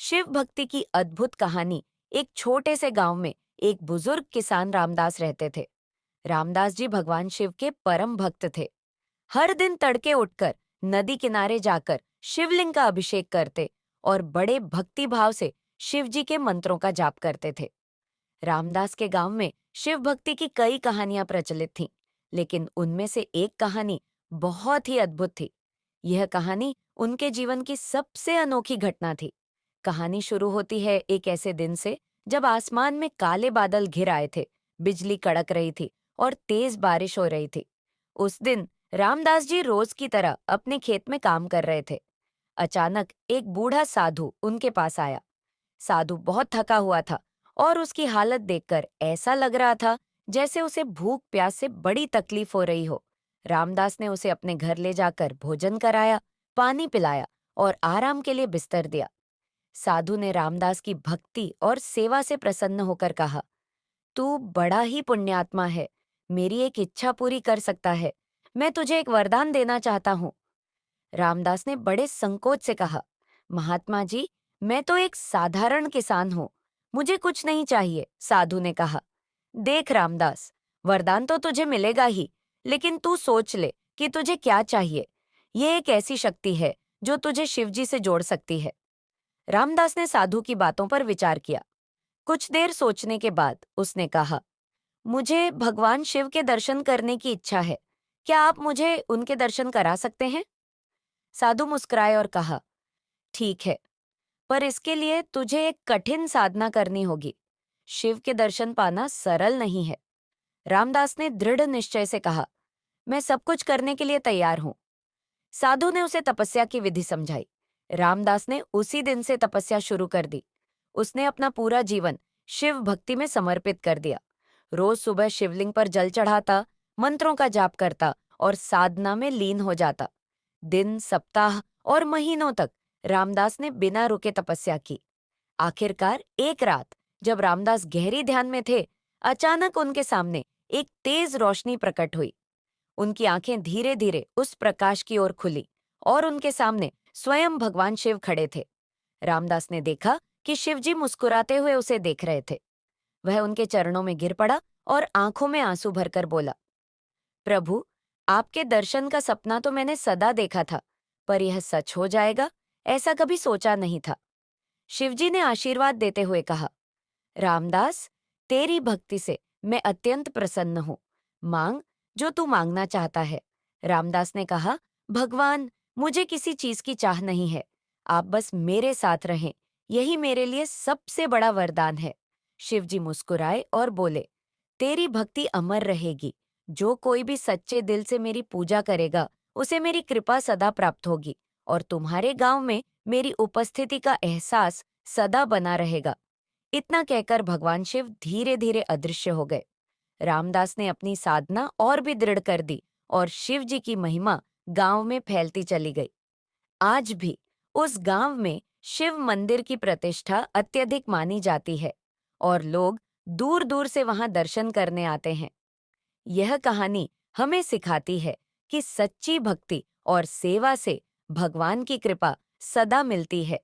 शिव भक्ति की अद्भुत कहानी। एक छोटे से गांव में एक बुजुर्ग किसान रामदास रहते थे। रामदास जी भगवान शिव के परम भक्त थे। हर दिन तड़के उठकर नदी किनारे जाकर शिवलिंग का अभिषेक करते और बड़े भक्ति भाव से शिव जी के मंत्रों का जाप करते थे। रामदास के गांव में शिव भक्ति की कई कहानियां प्रचलित थीं, लेकिन उनमें से एक कहानी बहुत ही अद्भुत थी। यह कहानी उनके जीवन की सबसे अनोखी घटना थी। कहानी शुरू होती है एक ऐसे दिन से जब आसमान में काले बादल घिर आए थे, बिजली कड़क रही थी और तेज बारिश हो रही थी। उस दिन रामदास जी रोज की तरह अपने खेत में काम कर रहे थे। अचानक एक बूढ़ा साधु उनके पास आया। साधु बहुत थका हुआ था और उसकी हालत देखकर ऐसा लग रहा था जैसे उसे भूख प्यास से बड़ी तकलीफ हो रही हो। रामदास ने उसे अपने घर ले जाकर भोजन कराया, पानी पिलाया और आराम के लिए बिस्तर दिया। साधु ने रामदास की भक्ति और सेवा से प्रसन्न होकर कहा, तू बड़ा ही पुण्यात्मा है, मेरी एक इच्छा पूरी कर सकता है। मैं तुझे एक वरदान देना चाहता हूँ। रामदास ने बड़े संकोच से कहा, महात्मा जी, मैं तो एक साधारण किसान हूँ, मुझे कुछ नहीं चाहिए। साधु ने कहा, देख रामदास, वरदान तो तुझे मिलेगा ही, लेकिन तू सोच ले कि तुझे क्या चाहिए। ये एक ऐसी शक्ति है जो तुझे शिवजी से जोड़ सकती है। रामदास ने साधु की बातों पर विचार किया। कुछ देर सोचने के बाद उसने कहा, मुझे भगवान शिव के दर्शन करने की इच्छा है। क्या आप मुझे उनके दर्शन करा सकते हैं? साधु मुस्कुराए और कहा, ठीक है, पर इसके लिए तुझे एक कठिन साधना करनी होगी। शिव के दर्शन पाना सरल नहीं है। रामदास ने दृढ़ निश्चय से कहा, मैं सब कुछ करने के लिए तैयार हूं। साधु ने उसे तपस्या की विधि समझाई। रामदास ने उसी दिन से तपस्या शुरू कर दी। उसने अपना पूरा जीवन शिव भक्ति में समर्पित कर दिया। रोज सुबह शिवलिंग पर जल चढ़ाता, मंत्रों का जाप करता और साधना में लीन हो जाता। दिन, सप्ताह और महीनों तक रामदास ने बिना रुके तपस्या की। आखिरकार एक रात जब रामदास गहरी ध्यान में थे, अचानक उनके सामने एक तेज रोशनी प्रकट हुई। उनकी आंखें धीरे धीरे उस प्रकाश की ओर खुली और उनके सामने स्वयं भगवान शिव खड़े थे। रामदास ने देखा कि शिवजी मुस्कुराते हुए उसे देख रहे थे। वह उनके चरणों में गिर पड़ा और आंखों में आंसू भरकर बोला, प्रभु, आपके दर्शन का सपना तो मैंने सदा देखा था, पर यह सच हो जाएगा ऐसा कभी सोचा नहीं था। शिवजी ने आशीर्वाद देते हुए कहा, रामदास, तेरी भक्ति से मैं अत्यंत प्रसन्न हूँ। मांग जो तू मांगना चाहता है। रामदास ने कहा, भगवान, मुझे किसी चीज की चाह नहीं है, आप बस मेरे साथ रहें, यही मेरे लिए सबसे बड़ा वरदान है। शिवजी मुस्कुराए और बोले, तेरी भक्ति अमर रहेगी। जो कोई भी सच्चे दिल से मेरी पूजा करेगा, उसे मेरी कृपा सदा प्राप्त होगी और तुम्हारे गांव में मेरी उपस्थिति का एहसास सदा बना रहेगा। इतना कहकर भगवान शिव धीरे धीरे अदृश्य हो गए। रामदास ने अपनी साधना और भी दृढ़ कर दी और शिव जी की महिमा गांव में फैलती चली गई। आज भी उस गांव में शिव मंदिर की प्रतिष्ठा अत्यधिक मानी जाती है और लोग दूर दूर से वहां दर्शन करने आते हैं। यह कहानी हमें सिखाती है कि सच्ची भक्ति और सेवा से भगवान की कृपा सदा मिलती है